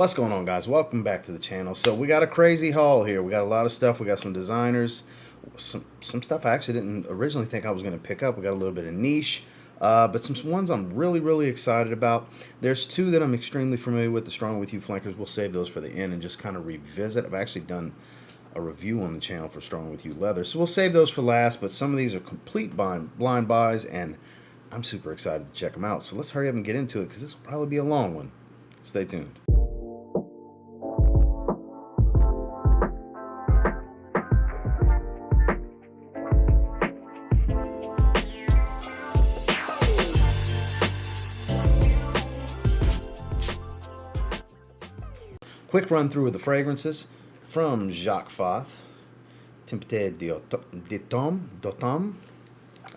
What's going on, guys? Welcome back to the channel. So we got a crazy haul here. We got a lot of stuff. We got some designers, some stuff I actually didn't originally think I was going to pick up. We got a little bit of niche, but some ones I'm really excited about. There's two that I'm extremely familiar with. The Strong With You flankers. We'll save those for the end and just kind of revisit. I've actually done a review on the channel for Strong With You leather, so we'll save those for last. But some of these are complete blind buys, and I'm super excited to check them out. So let's hurry up and get into it because this will probably be a long one. Stay tuned. Quick run through of the fragrances from JAC Fath, Tempete d'Automne.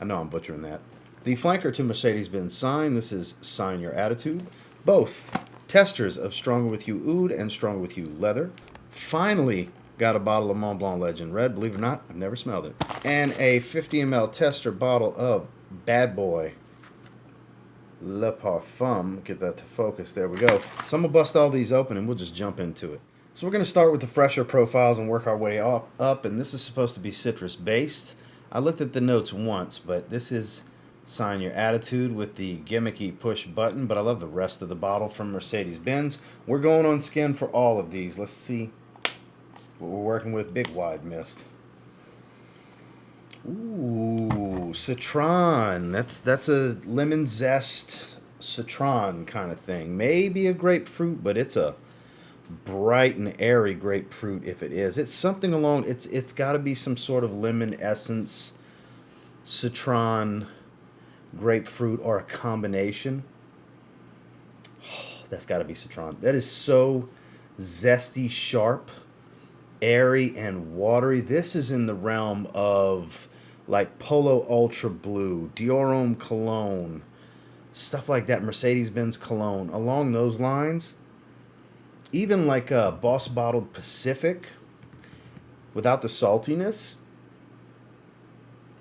I know I'm butchering that. The flanker to Mercedes-Benz Sign. This is Sign Your Attitude. Both testers of Stronger With You Oud and Stronger With You Leather. Finally got a bottle of Montblanc Legend Red. Believe it or not, I've never smelled it. And a 50 ml tester bottle of Bad Boy Le Parfum. Get that to focus. There we go. So I'm going to bust all these open and we'll just jump into it. So we're going to start with the fresher profiles and work our way up. And this is supposed to be citrus based. I looked at the notes once, but this is Sign Your Attitude with the gimmicky push button. But I love the rest of the bottle from Mercedes-Benz. We're going on skin for all of these. Let's see what we're working with. Big wide mist. Ooh, citron. That's a lemon zest citron kind of thing. Maybe a grapefruit, but it's a bright and airy grapefruit if it is. It's something along, it's got to be some sort of lemon essence, citron, grapefruit, or a combination. Oh, that's got to be citron. That is so zesty, sharp, airy, and watery. This is in the realm of like Polo Ultra Blue, Dior Homme Cologne, stuff like that, Mercedes-Benz Cologne, along those lines. Even like a Boss Bottled Pacific, without the saltiness.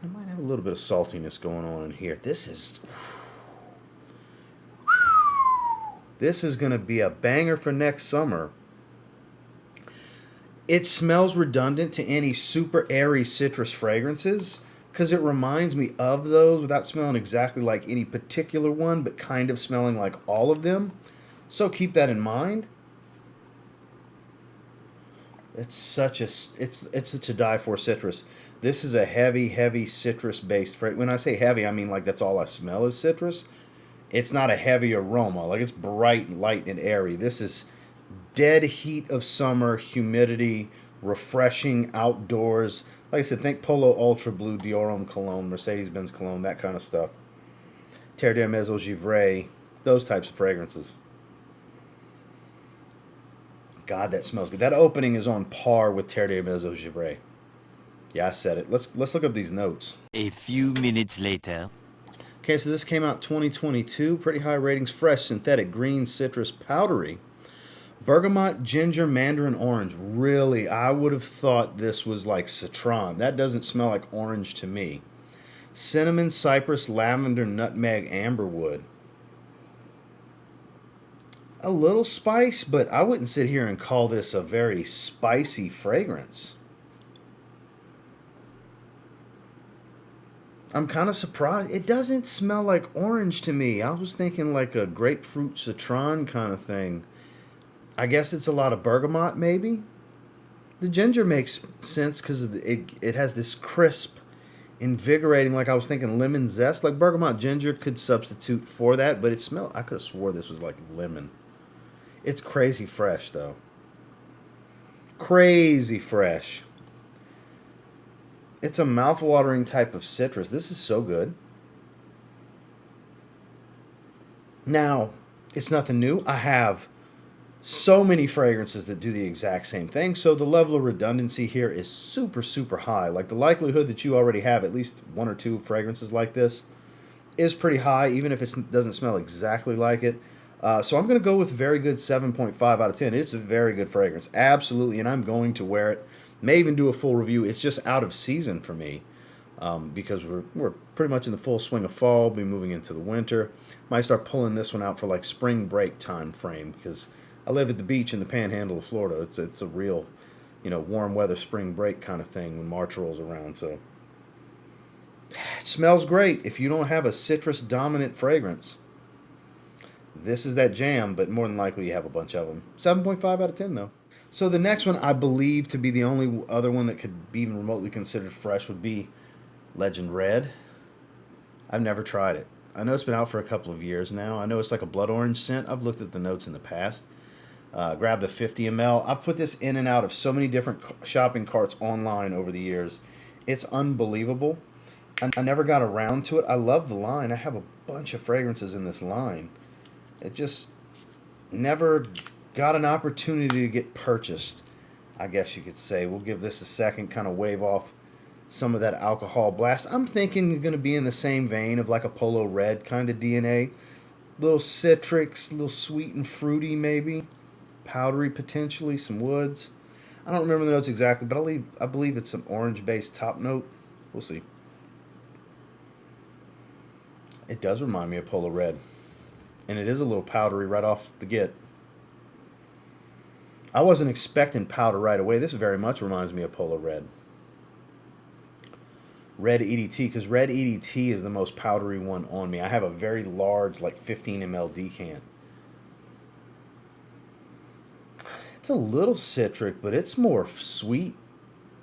I might have a little bit of saltiness going on in here. This is going to be a banger for next summer. It smells redundant to any super airy citrus fragrances because it reminds me of those without smelling exactly like any particular one, but kind of smelling like all of them. So keep that in mind. It's such a die for citrus. This is a heavy citrus based fragrance. When I say heavy, I mean like that's all I smell is citrus. It's not a heavy aroma. Like it's bright, light, and airy. This is dead heat of summer, humidity, refreshing outdoors. Like I said, think Polo Ultra Blue, Dior Homme Cologne, Mercedes-Benz Cologne, that kind of stuff. Terre de Maison Givray, those types of fragrances. God, that smells good. That opening is on par with Terre de Maison Givray. Yeah, I said it. Let's look up these notes. A few minutes later. Okay, so this came out 2022. Pretty high ratings. Fresh, synthetic, green, citrus, powdery. Bergamot, ginger, mandarin, orange. Really, I would have thought this was like citron. That doesn't smell like orange to me. Cinnamon, cypress, lavender, nutmeg, amberwood. A little spice, but I wouldn't sit here and call this a very spicy fragrance. I'm kind of surprised. It doesn't smell like orange to me. I was thinking like a grapefruit citron kind of thing. I guess it's a lot of bergamot, maybe. The ginger makes sense because it has this crisp, invigorating, like I was thinking lemon zest. Like bergamot ginger could substitute for that, but it smelled, I could have swore this was like lemon. It's crazy fresh, though. Crazy fresh. It's a mouth-watering type of citrus. This is so good. Now, it's nothing new. I have so many fragrances that do the exact same thing, so the level of redundancy here is super high. Like the likelihood that you already have at least one or two fragrances like this is pretty high, even if it doesn't smell exactly like it. So I'm going to go with very good 7.5 out of 10. It's a very good fragrance, absolutely, and I'm going to wear it. May even do a full review. It's just out of season for me because we're pretty much in the full swing of fall. Be moving into the winter. Might start pulling this one out for like spring break time frame because I live at the beach in the panhandle of Florida. It's a real, warm weather spring break kind of thing when March rolls around. So it smells great if you don't have a citrus dominant fragrance. This is that jam, but more than likely you have a bunch of them. 7.5 out of 10 though. So the next one I believe to be the only other one that could be even remotely considered fresh would be Legend Red. I've never tried it. I know it's been out for a couple of years now. I know it's like a blood orange scent. I've looked at the notes in the past. Grabbed a 50 ml. I've put this in and out of so many different shopping carts online over the years. It's unbelievable. I never got around to it. I love the line. I have a bunch of fragrances in this line. It just never got an opportunity to get purchased, I guess you could say. We'll give this a second, kind of wave off some of that alcohol blast. I'm thinking it's going to be in the same vein of like a Polo Red kind of DNA. Little citrics, little sweet and fruity maybe. Powdery potentially, some woods. I don't remember the notes exactly, but I believe it's an orange-based top note. We'll see. It does remind me of Polo Red. And it is a little powdery right off the get. I wasn't expecting powder right away. This very much reminds me of Polo Red. Red EDT, because Red EDT is the most powdery one on me. I have a very large, like 15 ml decant. It's a little citric, but it's more sweet,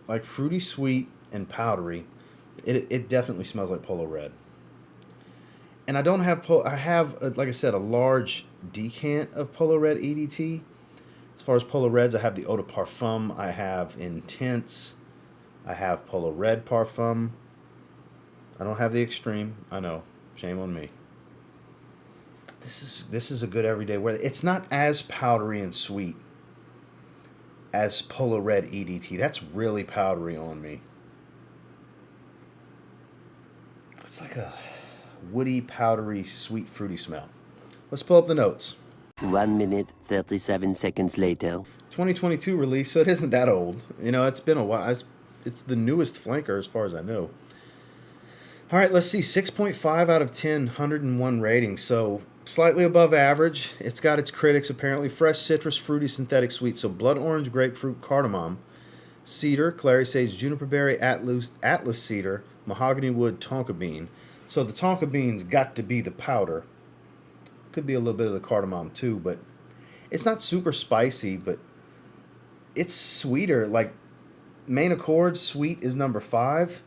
like fruity sweet and powdery. It definitely smells like Polo Red. And I don't have, I have, like I said, a large decant of Polo Red EDT. As far as Polo Reds, I have the Eau de Parfum. I have Intense. I have Polo Red Parfum. I don't have the Extreme. I know. Shame on me. This is a good everyday wear. It's not as powdery and sweet as Polo Red EDT. That's really powdery on me. It's like a woody, powdery, sweet, fruity smell. Let's pull up the notes. 1 minute, 37 seconds later. 2022 release, so it isn't that old. It's been a while. It's the newest flanker as far as I know. All right, let's see. 6.5 out of 10, 101 rating. So slightly above average. It's got its critics apparently. Fresh, citrus, fruity, synthetic sweet. So blood orange, grapefruit, cardamom, cedar, clary sage, juniper berry, atlas cedar, mahogany wood, tonka bean. So the tonka bean's got to be the powder. Could be a little bit of the cardamom too, but it's not super spicy, but it's sweeter. Like main accord, sweet is number 5.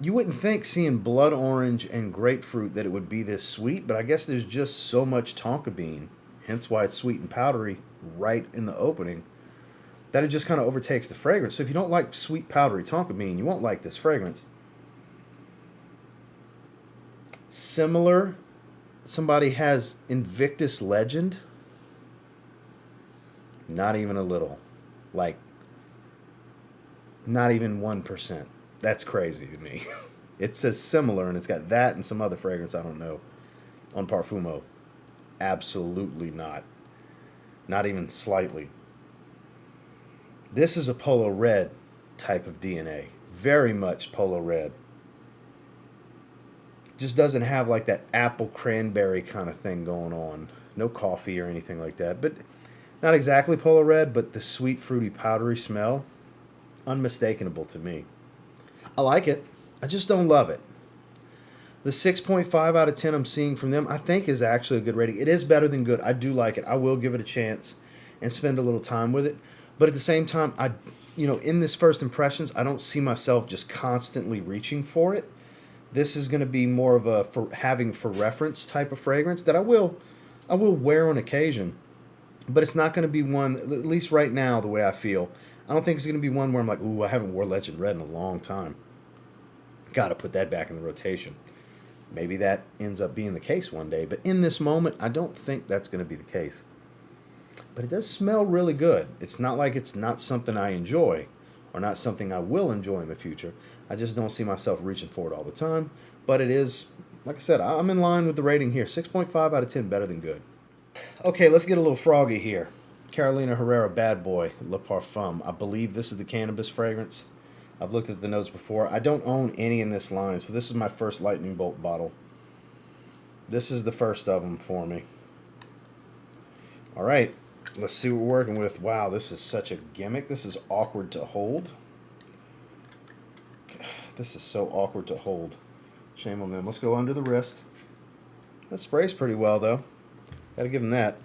You wouldn't think seeing blood orange and grapefruit that it would be this sweet, but I guess there's just so much tonka bean, hence why it's sweet and powdery right in the opening, that it just kind of overtakes the fragrance. So if you don't like sweet powdery tonka bean, you won't like this fragrance. Similar, somebody has Invictus Legend. Not even a little. Like, not even 1%. That's crazy to me. It says similar, and it's got that and some other fragrance I don't know on Parfumo. Absolutely not. Not even slightly. This is a Polo Red type of DNA. Very much Polo Red. Just doesn't have like that apple cranberry kind of thing going on. No coffee or anything like that. But not exactly Polo Red, but the sweet, fruity, powdery smell, unmistakable to me. I like it. I just don't love it. The 6.5 out of 10 I'm seeing from them, I think is actually a good rating. It is better than good. I do like it. I will give it a chance and spend a little time with it. But at the same time, in this first impressions, I don't see myself just constantly reaching for it. This is going to be more of a for reference type of fragrance that I will wear on occasion. But it's not going to be one, at least right now, the way I feel. I don't think it's going to be one where I'm like, ooh, I haven't worn Legend Red in a long time. Got to put that back in the rotation. Maybe that ends up being the case one day. But in this moment, I don't think that's going to be the case. But it does smell really good. It's not like it's not something I enjoy or not something I will enjoy in the future. I just don't see myself reaching for it all the time. But it is, like I said, I'm in line with the rating here. 6.5 out of 10, better than good. Okay, let's get a little froggy here. Carolina Herrera Bad Boy Le Parfum. I believe this is the cannabis fragrance. I've looked at the notes before. I don't own any in this line, so this is my first lightning bolt bottle. This is the first of them for me. All right, Let's see what we're working with. Wow, this is such a gimmick. This is awkward to hold. This is so awkward to hold. Shame on them. Let's go under the wrist. That sprays pretty well, though. Gotta give them that.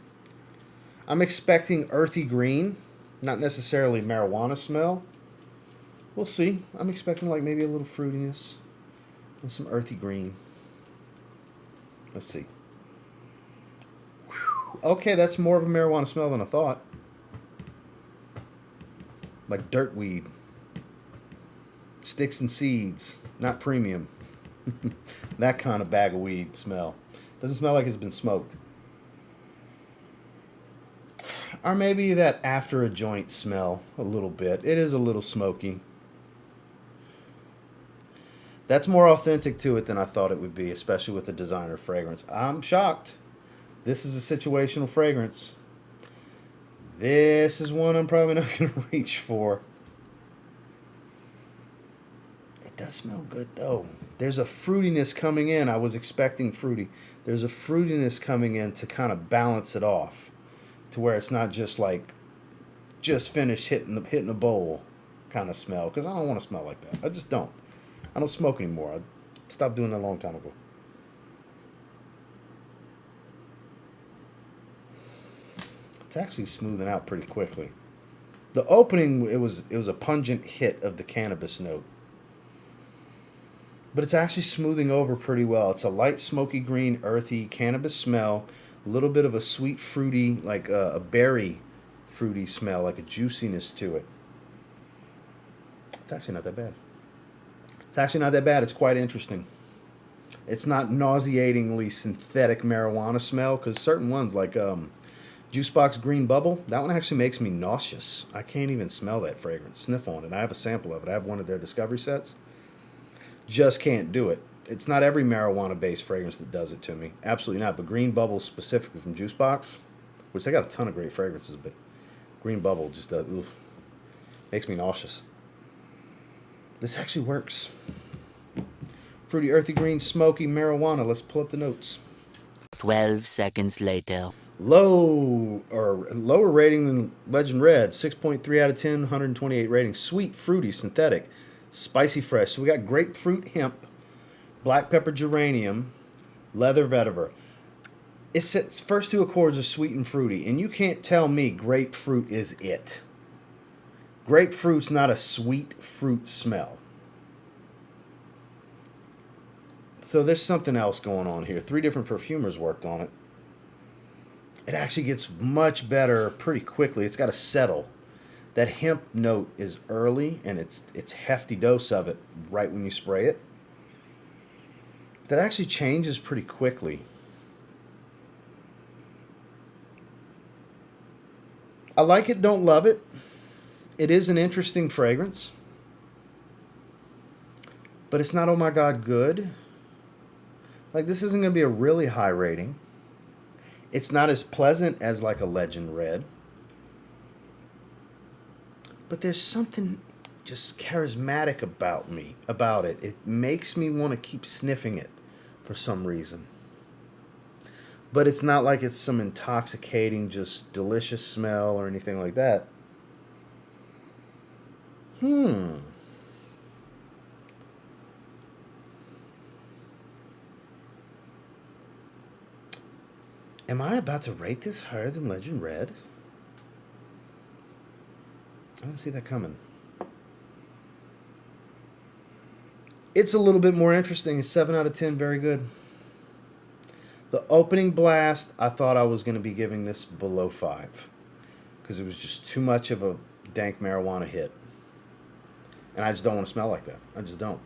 I'm expecting earthy green, not necessarily marijuana smell. We'll see. I'm expecting like maybe a little fruitiness and some earthy green. Let's see. Whew. Okay, that's more of a marijuana smell than I thought. Like dirt weed. Sticks and seeds, not premium. That kind of bag of weed smell. Doesn't smell like it's been smoked. Or maybe that after a joint smell a little bit. It is a little smoky. That's more authentic to it than I thought it would be, especially with the designer fragrance. I'm shocked. This is a situational fragrance. This is one I'm probably not going to reach for. It does smell good, though. There's a fruitiness coming in. I was expecting fruity. There's a fruitiness coming in to kind of balance it off, to where it's not just like just finished hitting a bowl kind of smell. Because I don't want to smell like that. I just don't. I don't smoke anymore. I stopped doing that a long time ago. It's actually smoothing out pretty quickly. The opening, it was a pungent hit of the cannabis note. But it's actually smoothing over pretty well. It's a light smoky green, earthy cannabis smell. A little bit of a sweet fruity, like a berry fruity smell, like a juiciness to it. It's actually not that bad. It's quite interesting. It's not nauseatingly synthetic marijuana smell, because certain ones like Juicebox Green Bubble, that one actually makes me nauseous. I can't even smell that fragrance. Sniff on it. I have a sample of it. I have one of their discovery sets. Just can't do it. It's not every marijuana-based fragrance that does it to me. Absolutely not. But Green Bubble specifically from Juicebox, which they got a ton of great fragrances, but Green Bubble just makes me nauseous. This actually works. Fruity, earthy green, smoky, marijuana. Let's pull up the notes. 12 seconds later. Lower rating than Legend Red. 6.3 out of 10, 128 rating. Sweet, fruity, synthetic, spicy, fresh. So we got grapefruit, hemp, black pepper, geranium, leather, vetiver. Its first two accords are sweet and fruity, and you can't tell me grapefruit is it. Grapefruit's not a sweet fruit smell. So there's something else going on here. 3 different perfumers worked on it. It actually gets much better pretty quickly. It's got to settle. That hemp note is early, and it's hefty dose of it right when you spray it. That actually changes pretty quickly. I like it, don't love it. It is an interesting fragrance. But it's not, oh my God, good. Like, this isn't going to be a really high rating. It's not as pleasant as like a Legend Red. But there's something just charismatic about it. It makes me want to keep sniffing it for some reason. But it's not like it's some intoxicating, just delicious smell or anything like that. Am I about to rate this higher than Legend Red? I didn't see that coming. It's a little bit more interesting. It's 7 out of 10. Very good. The opening blast, I thought I was going to be giving this below 5. Because it was just too much of a dank marijuana hit. And I just don't want to smell like that. I just don't.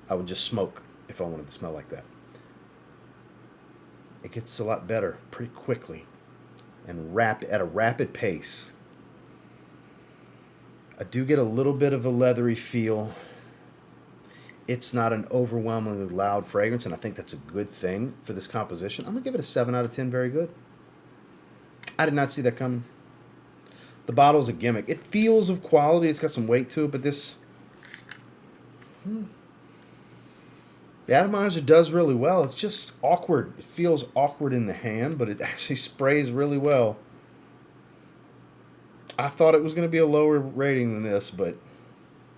I would just smoke if I wanted to smell like that. It gets a lot better pretty quickly and at a rapid pace. I do get a little bit of a leathery feel. It's not an overwhelmingly loud fragrance, and I think that's a good thing for this composition. I'm going to give it a 7 out of 10. Very good. I did not see that coming. The bottle's a gimmick. It feels of quality. It's got some weight to it, but this... The atomizer does really well. It's just awkward. It feels awkward in the hand, but it actually sprays really well. I thought it was going to be a lower rating than this, but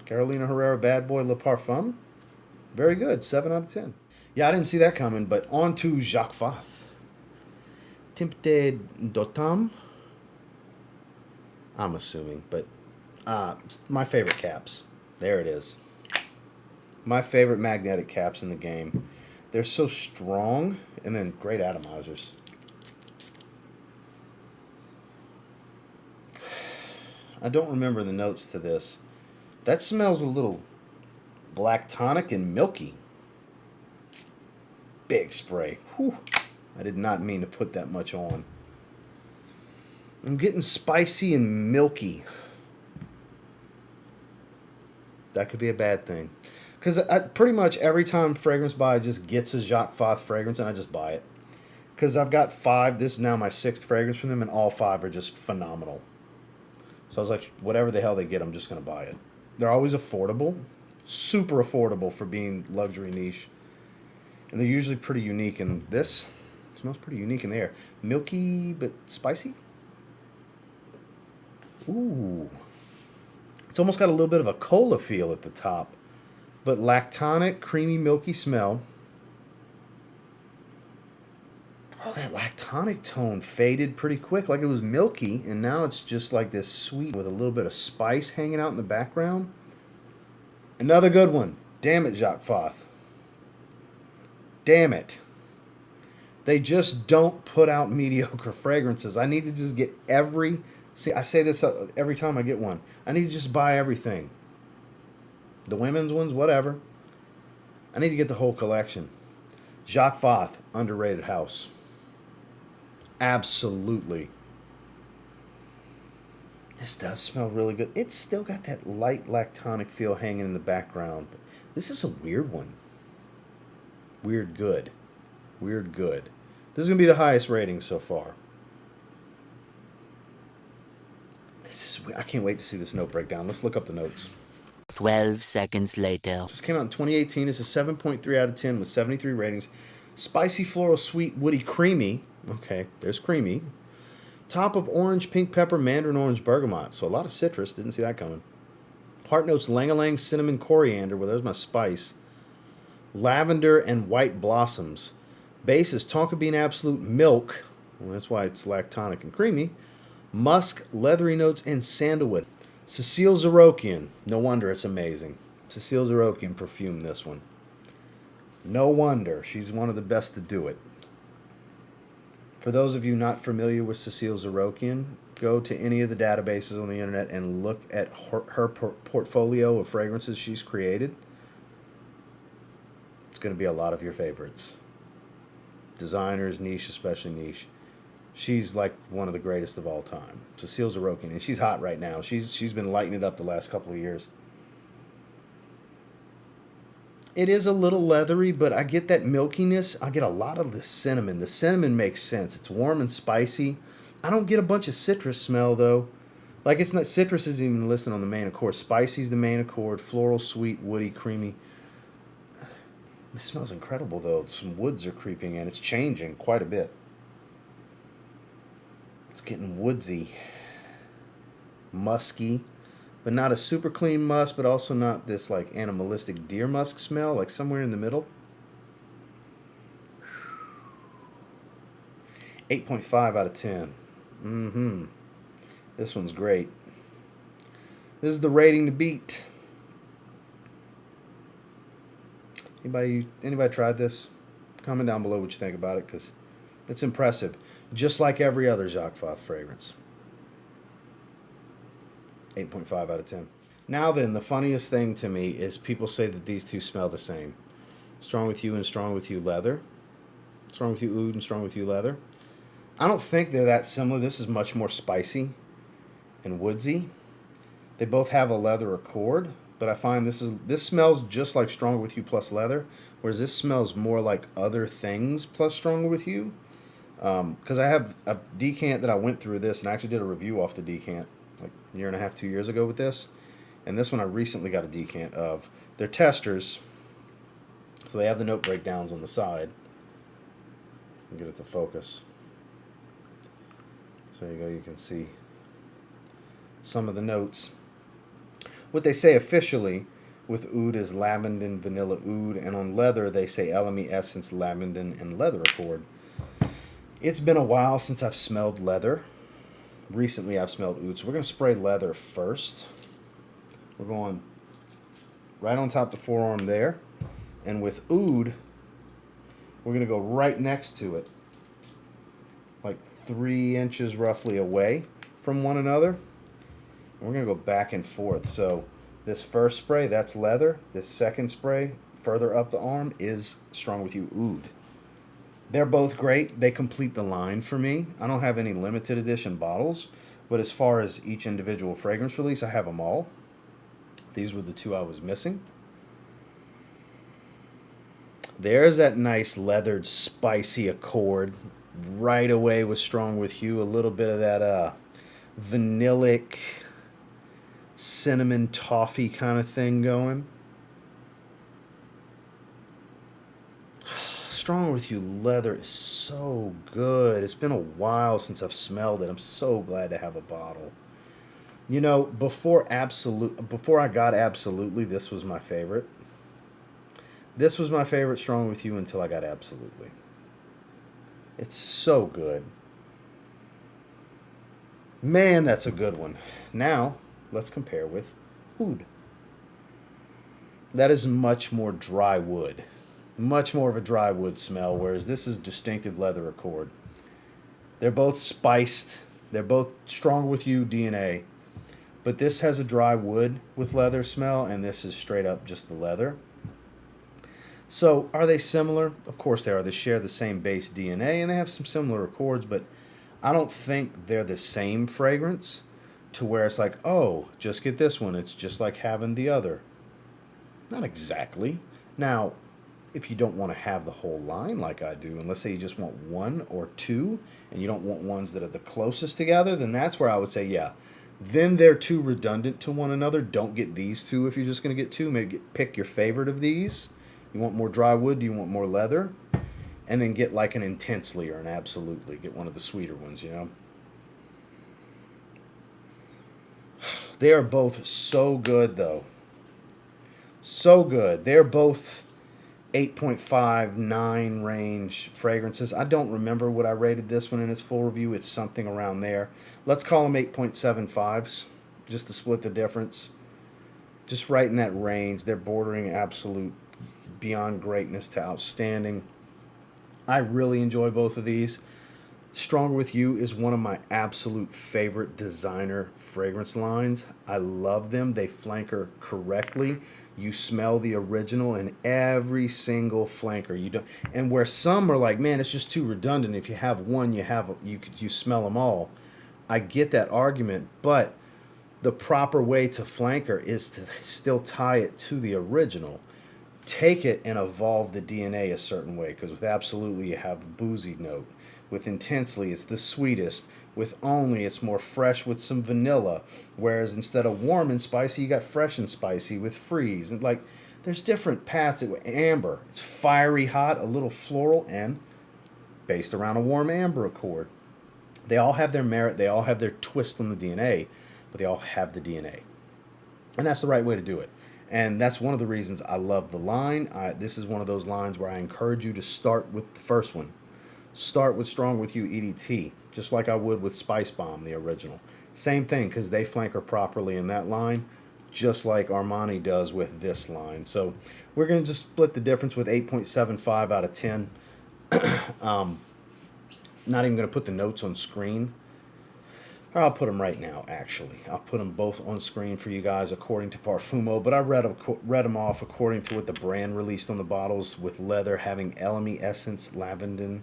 Carolina Herrera Bad Boy Le Parfum, very good, 7 out of 10. Yeah, I didn't see that coming, but on to JAC Fath. Tempete d'Automne, I'm assuming, but my favorite caps. There it is. My favorite magnetic caps in the game. They're so strong, and then great atomizers. I don't remember the notes to this. That smells a little black tonic and milky. Big spray. Whew. I did not mean to put that much on. I'm getting spicy and milky. That could be a bad thing. Because pretty much every time Fragrance Buy just gets a JAC Fath fragrance, and I just buy it. Because I've got 5. This is now my 6th fragrance from them, and all 5 are just phenomenal. So I was like, whatever the hell they get, I'm just going to buy it. They're always affordable. Super affordable for being luxury niche. And they're usually pretty unique. And this smells pretty unique in the air. Milky, but spicy. Ooh. It's almost got a little bit of a cola feel at the top. But lactonic, creamy, milky smell. Oh, that lactonic tone faded pretty quick, like it was milky, and now it's just like this sweet with a little bit of spice hanging out in the background. Another good one. Damn it, JAC Fath. Damn it. They just don't put out mediocre fragrances. I need to just get every... See, I say this every time I get one. I need to just buy everything. The women's ones, whatever. I need to get the whole collection. JAC Fath, underrated house. Absolutely. This does smell really good. It's still got that light lactonic feel hanging in the background. This is a weird one. Weird good. Weird good. This is going to be the highest rating so far. I can't wait to see this note breakdown. Let's look up the notes. 12 seconds later. Just came out in 2018. It's a 7.3 out of 10 with 73 ratings. Spicy, floral, sweet, woody, creamy. Okay, there's creamy. Top of orange, pink pepper, mandarin orange, bergamot. So a lot of citrus. Didn't see that coming. Heart notes, lang-a-lang, cinnamon, coriander. Well, there's my spice. Lavender and white blossoms. Base is tonka bean absolute milk. Well, that's why it's lactonic and creamy. Musk, leathery notes, and sandalwood. Cecile Zarokian. No wonder it's amazing. Cecile Zarokian perfumed this one. No wonder. She's one of the best to do it. For those of you not familiar with Cecile Zarokian, go to any of the databases on the internet and look at her portfolio of fragrances she's created. It's going to be a lot of your favorites. Designers, niche, especially niche. She's like one of the greatest of all time. Cecile Zarokian. And she's hot right now. She's been lighting it up the last couple of years. It is a little leathery, but I get that milkiness. I get a lot of the cinnamon. The cinnamon makes sense. It's warm and spicy. I don't get a bunch of citrus smell, though. Like, it's not... Citrus isn't even listed on the main accord. Spicy's the main accord. Floral, sweet, woody, creamy. This smells incredible, though. Some woods are creeping in. It's changing quite a bit. It's getting woodsy. Musky. But not a super clean musk, but also not this like animalistic deer musk smell, like somewhere in the middle. 8.5 out of 10. This one's great. This is the rating to beat. Anybody tried this? Comment down below what you think about it, because it's impressive. Just like every other JAC Fath fragrance. 8.5 out of 10. Now then, the funniest thing to me is people say that these two smell the same. Strong With You and Strong With You leather. Strong With You oud and Strong With You leather. I don't think they're that similar. This is much more spicy and woodsy. They both have a leather accord, but I find this smells just like Stronger With You plus leather, whereas this smells more like other things plus Stronger With You. Because I have a decant that I went through this, and I actually did a review off the decant like a year and a half, 2 years ago with this. And this one I recently got a decant of. They're testers, so they have the note breakdowns on the side. Get it to focus. So there you go, you can see some of the notes. What they say officially with oud is lavender, vanilla oud, and on leather they say LME essence, lavender, and leather accord. It's been a while since I've smelled leather. Recently I've smelled oud, so we're going to spray leather first. We're going right on top of the forearm there. And with oud, we're going to go right next to it, like 3 inches roughly away from one another. And we're going to go back and forth. So this first spray, that's leather. This second spray, further up the arm, is Strong With You oud. They're both great. They complete the line for me. I don't have any limited edition bottles, but as far as each individual fragrance release, I have them all. These were the 2 I was missing. There's that nice leathered, spicy accord right away with Strong With You. A little bit of that vanillic, cinnamon toffee kind of thing going. Strong With You leather is so good. It's been a while since I've smelled it. I'm so glad to have a bottle. You know, before I got Absolutely, this was my favorite. This was my favorite Strong With You until I got Absolutely. It's so good. Man, that's a good one. Now, let's compare with oud. That is much more dry wood. Much more of a dry wood smell, whereas this is distinctive leather accord. They're both spiced. They're both Strong With You DNA. But this has a dry wood with leather smell, and this is straight up just the leather. So, are they similar? Of course they are. They share the same base DNA, and they have some similar accords, but I don't think they're the same fragrance to where it's like, oh, just get this one. It's just like having the other. Not exactly. Now, if you don't want to have the whole line like I do, and let's say you just want 1 or 2, and you don't want ones that are the closest together, then that's where I would say, yeah. Then they're too redundant to one another. Don't get these 2 if you're just going to get 2. Maybe pick your favorite of these. You want more dry wood? Do you want more leather? And then get like an Intensely or an Absolutely. Get one of the sweeter ones, you know. They are both so good, though. So good. They're both 8.5, 9 range fragrances. I don't remember what I rated this one in its full review. It's something around there. Let's call them 8.75s, just to split the difference. Just right in that range. They're bordering absolute beyond greatness to outstanding. I really enjoy both of these. Stronger With You is one of my absolute favorite designer fragrance lines. I love them. They flanker correctly. You smell the original in every single flanker. You don't, and where some are like, man, it's just too redundant. If you have one, you smell them all. I get that argument, but the proper way to flanker is to still tie it to the original. Take it and evolve the DNA a certain way, because with Absolutely you have a boozy note. With Intensely, it's the sweetest. With Only, it's more fresh with some vanilla. Whereas instead of warm and spicy, you got fresh and spicy with Freeze. And like, there's different paths. Amber, it's fiery hot, a little floral, and based around a warm amber accord. They all have their merit. They all have their twist on the DNA, but they all have the DNA. And that's the right way to do it. And that's one of the reasons I love the line. This is one of those lines where I encourage you to start with the first one. Start with Strong With You EDT, just like I would with Spice Bomb, the original. Same thing, because they flanker properly in that line, just like Armani does with this line. So we're going to just split the difference with 8.75 out of 10. Not even going to put the notes on screen. Or I'll put them right now, actually. I'll put them both on screen for you guys according to Parfumo, but I read them off according to what the brand released on the bottles, with leather having LME Essence, Lavender,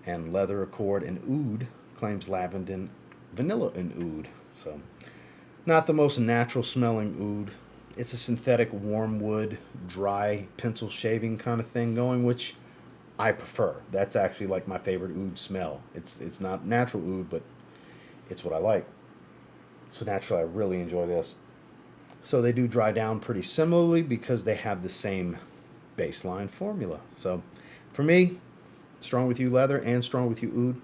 and Leather Accord, and oud claims lavender, vanilla, and oud. So, not the most natural smelling oud. It's a synthetic warm wood, dry pencil shaving kind of thing going, which I prefer. That's actually like my favorite oud smell. It's not natural oud, but it's what I like. So naturally, I really enjoy this. So they do dry down pretty similarly because they have the same baseline formula. So for me, Strong With You leather and Strong With You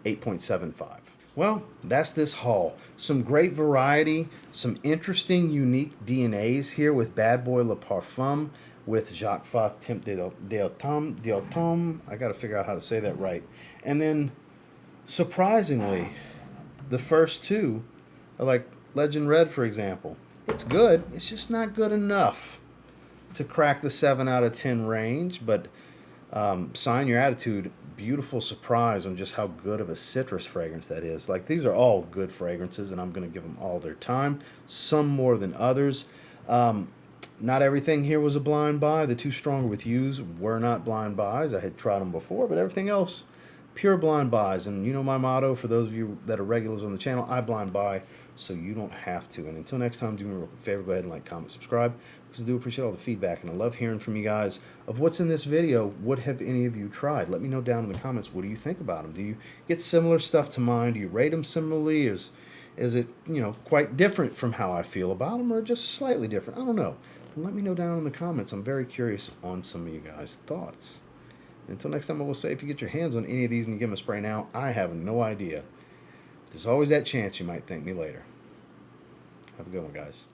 oud, 8.75. Well, that's this haul. Some great variety, some interesting, unique DNAs here with Bad Boy Le Parfum, with JAC Fath d'Automne. I got to figure out how to say that right. And then, surprisingly, the first two are like Legend Red, for example. It's good. It's just not good enough to crack the 7 out of 10 range. But Sign Your Attitude, beautiful surprise on just how good of a citrus fragrance that is. Like, these are all good fragrances, and I'm going to give them all their time. Some more than others. Not everything here was a blind buy. The two Stronger With Yous were not blind buys. I had tried them before, but everything else, pure blind buys. And you know my motto, for those of you that are regulars on the channel, I blind buy, so you don't have to. And until next time, do me a favor, go ahead and like, comment, subscribe, because I do appreciate all the feedback, and I love hearing from you guys of what's in this video. What have any of you tried? Let me know down in the comments. What do you think about them? Do you get similar stuff to mine? Do you rate them similarly? Is it, you know, quite different from how I feel about them, or just slightly different? I don't know. Let me know down in the comments. I'm very curious on some of you guys' thoughts. Until next time, I will say, if you get your hands on any of these and you give them a spray now, I have no idea. There's always that chance you might thank me later. Have a good one, guys.